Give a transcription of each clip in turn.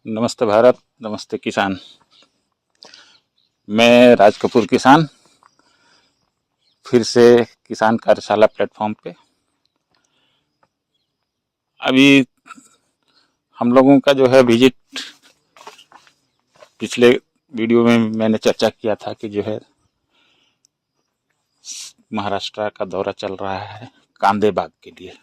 नमस्ते भारत, नमस्ते किसान। मैं राज कपूर किसान फिर से किसान कार्यशाला प्लेटफॉर्म पे। अभी हम लोगों का जो है विजिट, पिछले वीडियो में मैंने चर्चा किया था कि जो है महाराष्ट्र का दौरा चल रहा है कांदे बाग के लिए।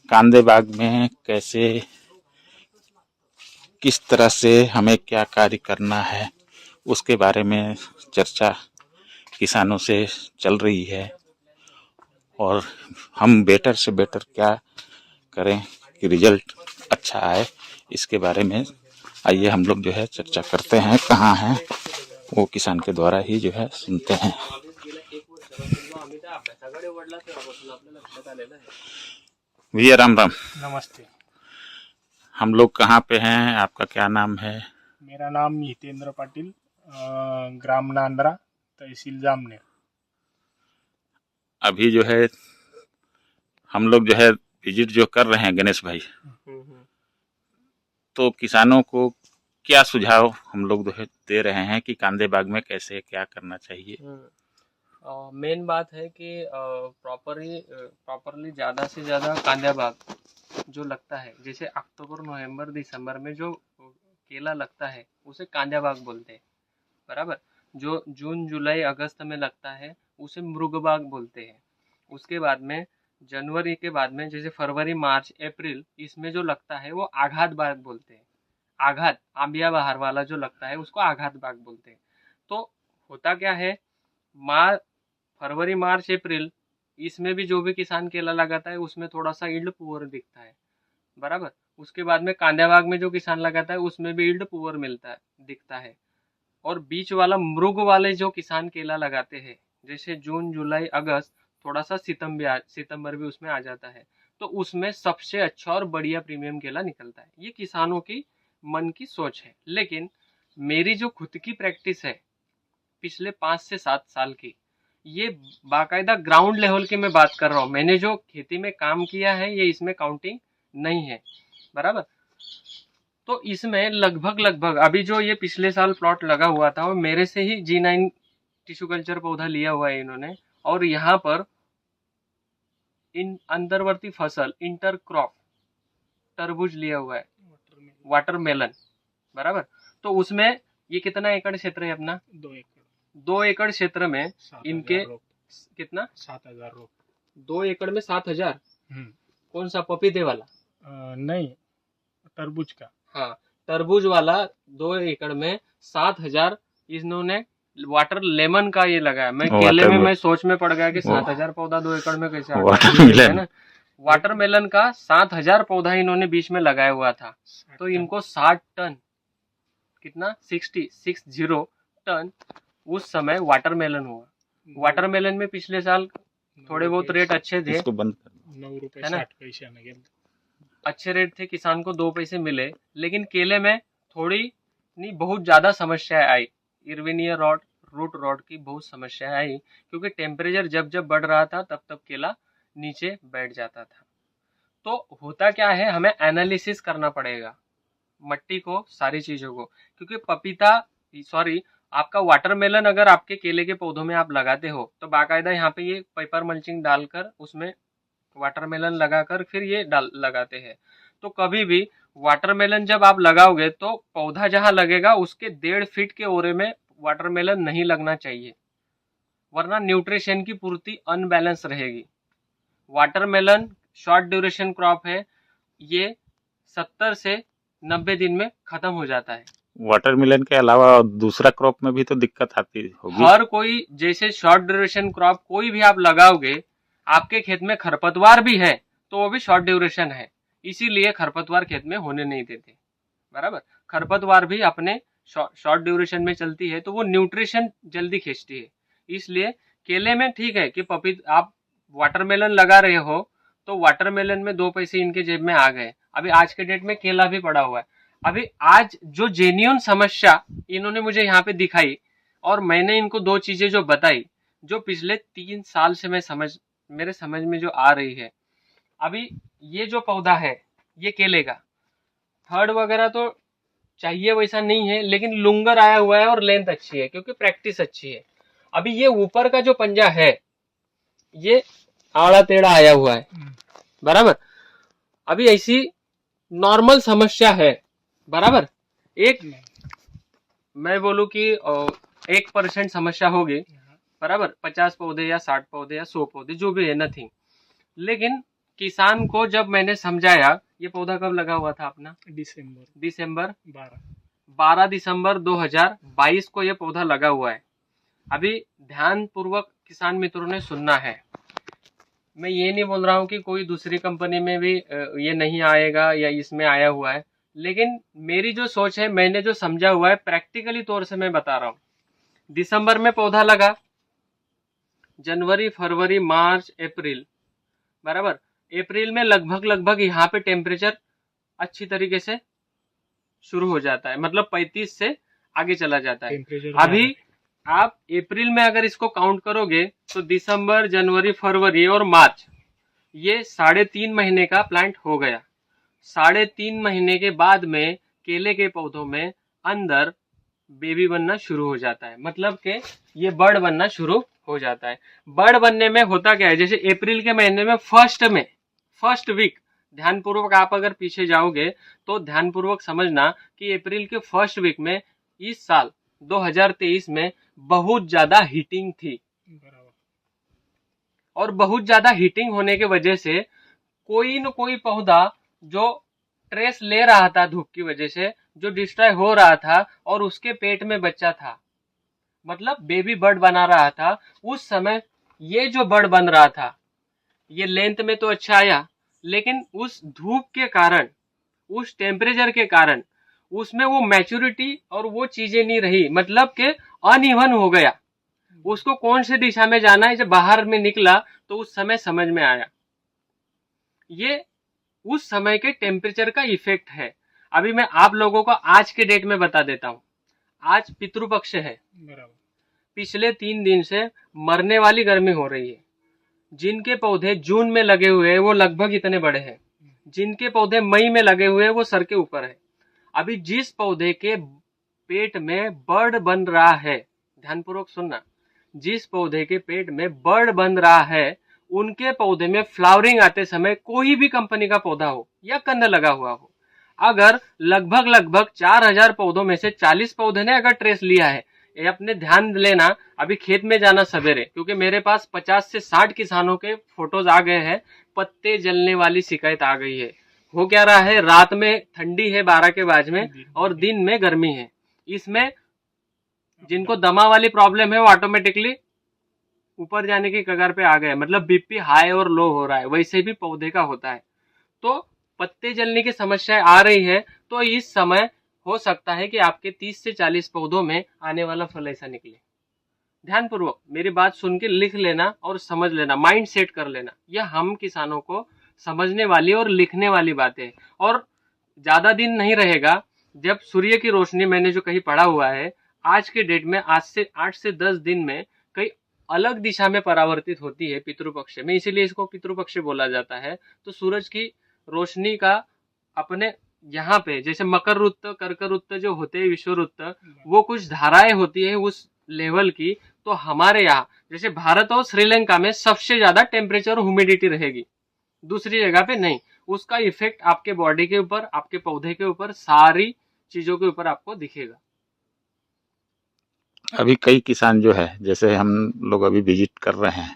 कांदे बाग में कैसे, किस तरह से हमें क्या कार्य करना है, उसके बारे में चर्चा किसानों से चल रही है। और हम बेटर से बेटर क्या करें कि रिजल्ट अच्छा आए, इसके बारे में आइए हम लोग जो है चर्चा करते हैं। कहाँ हैं वो किसान के द्वारा ही जो है सुनते हैं। भैया राम राम। नमस्ते। हम लोग कहाँ पे हैं, आपका क्या नाम है? मेरा नाम हितेंद्र पाटिल, ग्राम नांद्रा, तहसील जामनेर। अभी जो है हम लोग जो है विजिट जो कर रहे हैं गणेश भाई, तो किसानों को क्या सुझाव हम लोग जो है दे रहे हैं कि कांदे बाग में कैसे क्या करना चाहिए? मेन बात है कि प्रॉपरली ज़्यादा से ज़्यादा कांदा बाग जो लगता है, जैसे अक्टूबर नवंबर दिसंबर में जो केला लगता है उसे कांदा बाग बोलते हैं, बराबर। जो जून जुलाई अगस्त में लगता है उसे मृग बाग बोलते हैं। उसके बाद में जनवरी के बाद में जैसे फरवरी मार्च अप्रैल इसमें जो लगता है वो आघात बाग बोलते हैं। आघात आंबिया बहार वाला जो लगता है उसको आघात बाग बोलते हैं। तो होता क्या है, फरवरी मार्च अप्रैल इसमें भी जो भी किसान केला लगाता है उसमें थोड़ा सा ईल्ड पुअर दिखता है, बराबर। उसके बाद में कांदा बाग में जो किसान लगाता है उसमें भी ईल्ड पुअर मिलता है, दिखता है। और बीच वाला मृग वाले जो किसान केला लगाते हैं, जैसे जून जुलाई अगस्त, थोड़ा सा सितंबर भी उसमें आ जाता है, तो उसमें सबसे अच्छा और बढ़िया प्रीमियम केला निकलता है। ये किसानों की मन की सोच है, लेकिन मेरी जो खुद की प्रैक्टिस है पिछले 5 से 7 साल की, ये बाकायदा ग्राउंड लेवल की मैं बात कर रहा हूँ। मैंने जो खेती में काम किया है ये इसमें काउंटिंग नहीं है, बराबर। तो इसमें लगभग अभी जो ये पिछले साल प्लॉट लगा हुआ था वो मेरे से ही G9 टिश्यू कल्चर पौधा लिया हुआ है इन्होंने। और यहाँ पर इन अंतर्वर्ती फसल इंटर क्रॉप तरबूज लिया हुआ है, वाटरमेलन, बराबर। तो उसमें ये कितना एकड़ क्षेत्र है अपना? 2 एकड़। 2 एकड़ क्षेत्र में 7,000 इनके रोप। कितना? 7,000 रोप। 2 एकड़ में 7,000? हम्म। कौन सा, पपीते वाला? नहीं, तरबूज का। हाँ, तरबूज वाला 2 एकड़ में 7,000 इन्होंने वाटर लेमन का ये लगाया। मैं केले में मैं सोच में पड़ गया कि 7,000 पौधा 2 एकड़ में कैसे आ गया, है ना। वाटरमेलन का 7,000 पौधा इन्होंने बीच में लगाया हुआ था। तो इनको 60 टन, कितना, 60 टन उस समय वाटरमेलन हुआ। वाटरमेलन में पिछले साल थोड़े बहुत रेट अच्छे थे, 9 रुपए है ना, 60 पैसे में गेल। अच्छे रेट थे, किसान को 2 पैसे मिले। लेकिन केले में थोड़ी नहीं, बहुत ज्यादा समस्याएं आई। इरविनियर रॉड, रूट रॉड की बहुत समस्याएं आई, क्योंकि टेम्परेचर जब जब बढ़ रहा था तब तब केला नीचे बैठ जाता था। तो होता क्या है, हमें एनालिसिस करना पड़ेगा मट्टी को, सारी चीजों को। क्योंकि पपीता, सॉरी, आपका वाटरमेलन अगर आपके केले के पौधों में आप लगाते हो तो बाकायदा यहाँ पे ये पेपर मल्चिंग डालकर उसमें वाटरमेलन लगाकर फिर ये डाल लगाते हैं। तो कभी भी वाटरमेलन जब आप लगाओगे तो पौधा जहां लगेगा उसके 1.5 फीट के ओरे में वाटरमेलन नहीं लगना चाहिए, वरना न्यूट्रिशन की पूर्ति अनबैलेंस रहेगी। वाटरमेलन शॉर्ट ड्यूरेशन क्रॉप है, ये 70 से 90 दिन में खत्म हो जाता है। वाटरमेलन के अलावा दूसरा क्रॉप में भी तो दिक्कत आती होगी। हर कोई, जैसे शॉर्ट ड्यूरेशन क्रॉप कोई भी आप लगाओगे, आपके खेत में खरपतवार भी है तो वो भी शॉर्ट ड्यूरेशन है, इसीलिए खरपतवार खेत में होने नहीं देते, बराबर। खरपतवार भी अपने शॉर्ट ड्यूरेशन में चलती है तो वो न्यूट्रिशन जल्दी खींचती है। इसलिए केले में ठीक है कि आप वाटरमेलन लगा रहे हो तो वाटरमेलन में 2 पैसे इनके जेब में आ गए। अभी आज के डेट में केला भी पड़ा हुआ है। अभी आज जो जेन्युइन समस्या इन्होंने मुझे यहाँ पे दिखाई और मैंने इनको 2 चीजें जो बताई, जो पिछले 3 साल से मेरे समझ में जो आ रही है। अभी ये जो पौधा है ये केले का, थर्ड वगैरह तो चाहिए वैसा नहीं है, लेकिन लुंगर आया हुआ है और लेंथ अच्छी है क्योंकि प्रैक्टिस अच्छी है। अभी ये ऊपर का जो पंजा है ये आड़ा टेढ़ा आया हुआ है, बराबर। अभी ऐसी नॉर्मल समस्या है, बराबर। एक मैं बोलूं कि 1% समस्या होगी, बराबर। 50 पौधे या 60 पौधे या 100 पौधे जो भी है, नथिंग। लेकिन किसान को जब मैंने समझाया, ये पौधा कब लगा हुआ था अपना? दिसंबर 12 दिसंबर 2022 को ये पौधा लगा हुआ है। अभी ध्यान पूर्वक किसान मित्रों ने सुनना है। मैं ये नहीं बोल रहा हूँ कि कोई दूसरी कंपनी में भी ये नहीं आएगा या इसमें आया हुआ है, लेकिन मेरी जो सोच है, मैंने जो समझा हुआ है, प्रैक्टिकली तौर से मैं बता रहा हूँ। दिसंबर में पौधा लगा, जनवरी फरवरी मार्च अप्रैल, बराबर। अप्रैल में लगभग यहाँ पे टेम्परेचर अच्छी तरीके से शुरू हो जाता है, मतलब 35 से आगे चला जाता है। अभी आप अप्रैल में अगर इसको काउंट करोगे तो दिसंबर जनवरी फरवरी और मार्च, ये 3.5 महीने का प्लांट हो गया। 3.5 महीने के बाद में केले के पौधों में अंदर बेबी बनना शुरू हो जाता है, मतलब कि ये बर्ड बनना शुरू हो जाता है। बर्ड बनने में होता क्या है, जैसे अप्रैल के महीने में फर्स्ट वीक, ध्यानपूर्वक आप अगर पीछे जाओगे तो ध्यानपूर्वक समझना कि अप्रैल के फर्स्ट वीक में इस साल 2023 में बहुत ज्यादा हीटिंग थी, और बहुत ज्यादा हीटिंग होने के वजह से कोई न कोई पौधा जो ट्रेस ले रहा था धूप की वजह से, जो डिस्ट्रॉय हो रहा था और उसके पेट में बच्चा था, मतलब बेबी बर्ड बना रहा था। उस समय ये जो बर्ड बन रहा था ये लेंथ में तो अच्छा आया, लेकिन उस धूप के कारण, उस टेम्परेचर के कारण उसमें वो मैच्योरिटी और वो चीजें नहीं रही, मतलब के अनइवन हो गया। उसको कौन से दिशा में जाना है, जब बाहर में निकला तो उस समय समझ में आया। ये उस समय के टेम्परेचर का इफेक्ट है। अभी मैं आप लोगों को आज के डेट में बता देता हूँ। आज पितृपक्ष है, पिछले 3 दिन से मरने वाली गर्मी हो रही है। जिनके पौधे जून में लगे हुए हैं वो लगभग इतने बड़े हैं, जिनके पौधे मई में लगे हुए हैं वो सर के ऊपर है। अभी जिस पौधे के पेट में बर्ड बन रहा है, ध्यानपूर्वक सुनना, जिस पौधे के पेट में बर्ड बन रहा है, उनके पौधे में फ्लावरिंग आते समय कोई भी कंपनी का पौधा हो या कंद लगा हुआ हो, अगर लगभग 4000 पौधों में से 40 पौधे ने अगर ट्रेस लिया है, ये अपने ध्यान लेना। अभी खेत में जाना सवेरे, क्योंकि मेरे पास 50 से 60 किसानों के फोटोज आ गए हैं, पत्ते जलने वाली शिकायत आ गई है। हो क्या रहा है, रात में ठंडी है 12 के बाद में और दिन में गर्मी है। इसमें जिनको दमा वाली प्रॉब्लम है वो ऑटोमेटिकली ऊपर जाने की कगार पे आ गए, मतलब बीपी हाई और लो हो रहा है। वैसे भी पौधे का होता है, तो पत्ते जलने की समस्याएं आ रही है। तो इस समय हो सकता है कि आपके 30 से 40 पौधों में आने वाला फल ऐसा निकले। ध्यानपूर्वक मेरी बात सुन के लिख लेना और समझ लेना, माइंड सेट कर लेना। यह हम किसानों को समझने वाली और लिखने वाली बातें है। और ज्यादा दिन नहीं रहेगा जब सूर्य की रोशनी, मैंने जो कहीं पढ़ा हुआ है, आज के डेट में 8 से 10 दिन में कई अलग दिशा में परावर्तित होती है पितृपक्ष में, इसीलिए इसको पितृपक्ष बोला जाता है। तो सूरज की रोशनी का अपने यहाँ पे, जैसे मकर रुत कर्क रुत जो होते हैं, विश्वरुत, वो कुछ धाराएं होती है उस लेवल की। तो हमारे यहाँ जैसे भारत और श्रीलंका में सबसे ज्यादा टेम्परेचर और ह्यूमिडिटी रहेगी, दूसरी जगह पे नहीं। उसका इफेक्ट आपके बॉडी के ऊपर, आपके पौधे के ऊपर, सारी चीजों के ऊपर आपको दिखेगा। अभी कई किसान जो है, जैसे हम लोग अभी विजिट कर रहे हैं,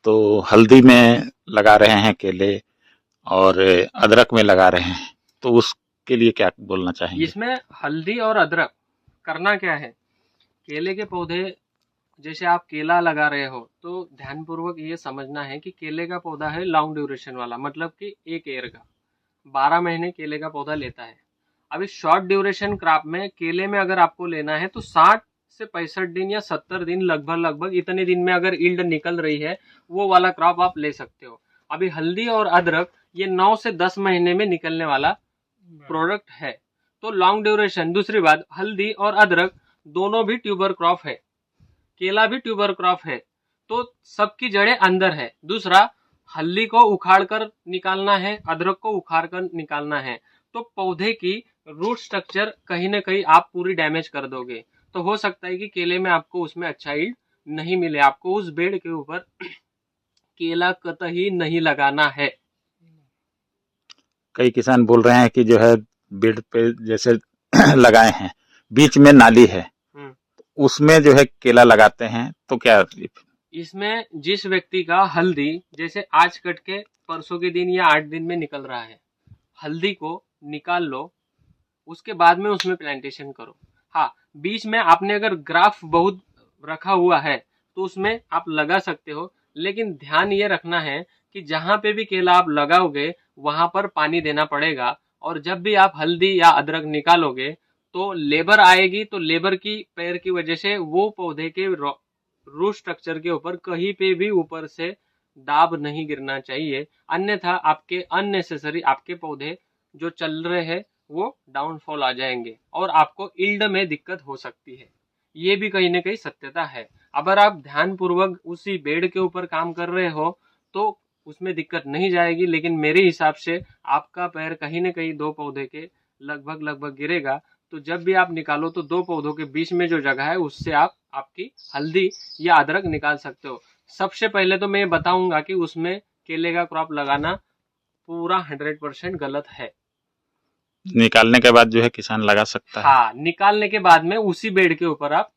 तो हल्दी में लगा रहे हैं केले और अदरक में लगा रहे हैं, तो उसके लिए क्या बोलना चाहेंगे? इसमें हल्दी और अदरक करना क्या है, केले के पौधे जैसे आप केला लगा रहे हो तो ध्यानपूर्वक ये समझना है कि केले का पौधा है लॉन्ग ड्यूरेशन वाला, मतलब कि एक ईयर का, 12 महीने केले का पौधा लेता है। अभी शॉर्ट ड्यूरेशन क्रॉप में केले में अगर आपको लेना है तो 60 से 65 दिन या 70 दिन, लगभग इतने दिन में अगर ईल्ड निकल रही है, वो वाला क्रॉप आप ले सकते हो। अभी हल्दी और अदरक ये 9 से 10 महीने में निकलने वाला प्रोडक्ट है, तो लॉन्ग ड्यूरेशन। दूसरी बात, हल्दी और अदरक दोनों भी ट्यूबर क्रॉप है, केला भी ट्यूबर क्रॉप है, तो सबकी जड़ें अंदर है। दूसरा, हल्दी को उखाड़ कर निकालना है, अदरक को उखाड़ कर निकालना है, तो पौधे की रूट स्ट्रक्चर कहीं ना कहीं आप पूरी डैमेज कर दोगे। तो हो सकता है कि केले में आपको उसमें अच्छा ईल्ड नहीं मिले। आपको उस बेड के ऊपर केला कतई नहीं लगाना है। कई किसान बोल रहे हैं कि जो है बेड पे जैसे लगाए हैं, बीच में नाली है, उसमें जो है केला लगाते हैं, तो क्या? इसमें जिस व्यक्ति का हल्दी जैसे आज कट के परसों के दिन या 8 दिन में निकल रहा है, हल्दी को निकाल लो, उसके बाद में उसमें प्लांटेशन करो। हाँ, बीच में आपने अगर ग्राफ बहुत रखा हुआ है तो उसमें आप लगा सकते हो, लेकिन ध्यान ये रखना है कि जहां पे भी केला आप लगाओगे वहां पर पानी देना पड़ेगा। और जब भी आप हल्दी या अदरक निकालोगे तो लेबर आएगी, तो लेबर की पैर की वजह से वो पौधे के रूट स्ट्रक्चर के ऊपर कहीं पे भी ऊपर से दाब नहीं गिरना चाहिए, अन्यथा आपके अननेसेसरी आपके पौधे जो चल रहे हैं वो डाउनफॉल आ जाएंगे और आपको ईल्ड में दिक्कत हो सकती है। ये भी कहीं ना कहीं सत्यता है। अगर आप ध्यानपूर्वक उसी बेड के ऊपर काम कर रहे हो तो उसमें दिक्कत नहीं जाएगी, लेकिन मेरे हिसाब से आपका पैर कहीं ना कहीं दो पौधे के लगभग लगभग गिरेगा। तो जब भी आप निकालो तो दो पौधों के बीच में जो जगह है उससे आप आपकी हल्दी या अदरक निकाल सकते हो। सबसे पहले तो मैं बताऊंगा कि उसमें केले का क्रॉप लगाना पूरा 100% गलत है। निकालने के बाद जो है किसान लगा सकता है। हाँ, निकालने के बाद में उसी बेड के ऊपर आप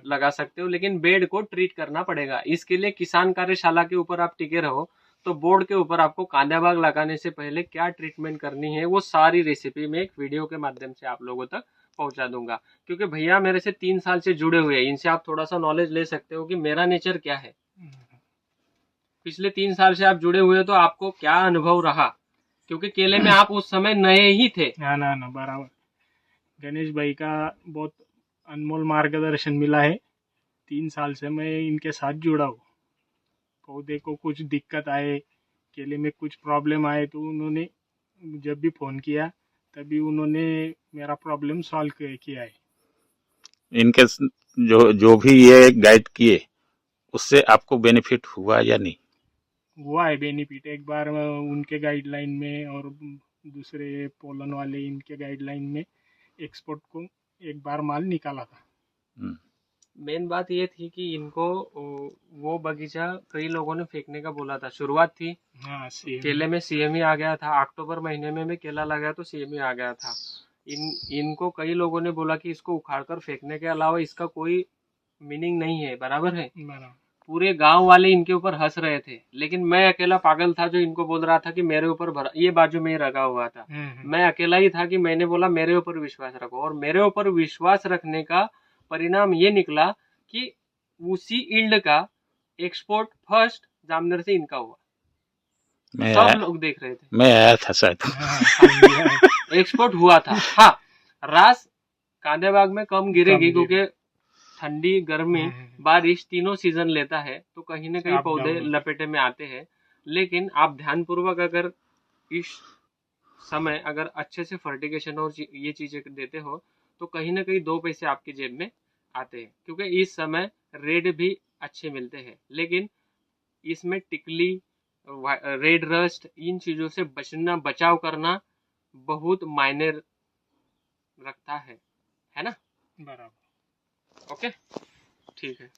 लगा सकते हो, लेकिन बेड को ट्रीट करना पड़ेगा। इसके लिए किसान कार्यशाला के ऊपर आप टिके रहो, तो बोर्ड के ऊपर आपको कांदा बाग लगाने से पहले क्या ट्रीटमेंट करनी है वो सारी रेसिपी में एक वीडियो के माध्यम से आप लोगों तक पहुंचा दूंगा। क्योंकि भैया मेरे से 3 साल से जुड़े हुए हैं, इनसे आप थोड़ा सा नॉलेज ले सकते हो कि मेरा नेचर क्या है। पिछले 3 साल से आप जुड़े हुए हो तो आपको क्या अनुभव रहा, क्योंकि केले में आप उस समय नए ही थे। ना बराबर। गणेश भाई का बहुत अनमोल मार्गदर्शन मिला है। 3 साल से मैं इनके साथ जुड़ा हूँ। पौधे को कुछ दिक्कत आए, केले में कुछ प्रॉब्लम आए तो उन्होंने जब भी फ़ोन किया तभी उन्होंने मेरा प्रॉब्लम सॉल्व किया है। इनके जो जो भी ये गाइड किए उससे आपको बेनिफिट हुआ या नहीं? हुआ है बेनिफिट। एक बार उनके गाइडलाइन में और दूसरे पोलन वाले इनके गाइडलाइन में एक्सपोर्ट को एक बार माल निकाला था। मेन बात ये थी कि इनको वो बगीचा कई लोगों ने फेंकने का बोला था। शुरुआत थी हाँ, केले में सीएमई आ गया था, अक्टूबर महीने में भी केला लगा तो सीएमई आ गया था। इनको कई लोगों ने बोला कि इसको उखाड़कर फेंकने के अलावा इसका कोई मीनिंग नहीं है, बराबर है। पूरे गांव वाले इनके ऊपर हंस रहे थे, लेकिन मैं अकेला पागल था जो इनको बोल रहा था कि मेरे ऊपर ये बाजू में ही रखा हुआ था। मैं अकेला ही था कि मैंने बोला मेरे ऊपर विश्वास रखो, और मेरे ऊपर विश्वास रखने का परिणाम ये निकला कि उसी ईल्ड का एक्सपोर्ट फर्स्ट जामनगर से इनका हुआ। सब लोग देख रहे थे, मैं आया था शायद। एक्सपोर्ट हुआ था। हाँ, रास कांदे बाग में कम गिरेगी क्योंकि ठंडी, गर्मी, बारिश तीनों सीजन लेता है, तो कहीं ना कहीं पौधे लपेटे में आते हैं। लेकिन आप ध्यानपूर्वक अगर इस समय अगर अच्छे से फर्टिगेशन और ये चीजें देते हो तो कहीं ना कहीं 2 पैसे आपकी जेब में आते हैं। क्योंकि इस समय रेट भी अच्छे मिलते हैं, लेकिन इसमें टिकली, रेड रस्ट, इन चीजों से बचाव करना बहुत मायने रखता है ना? बराबर। ओके, ठीक है।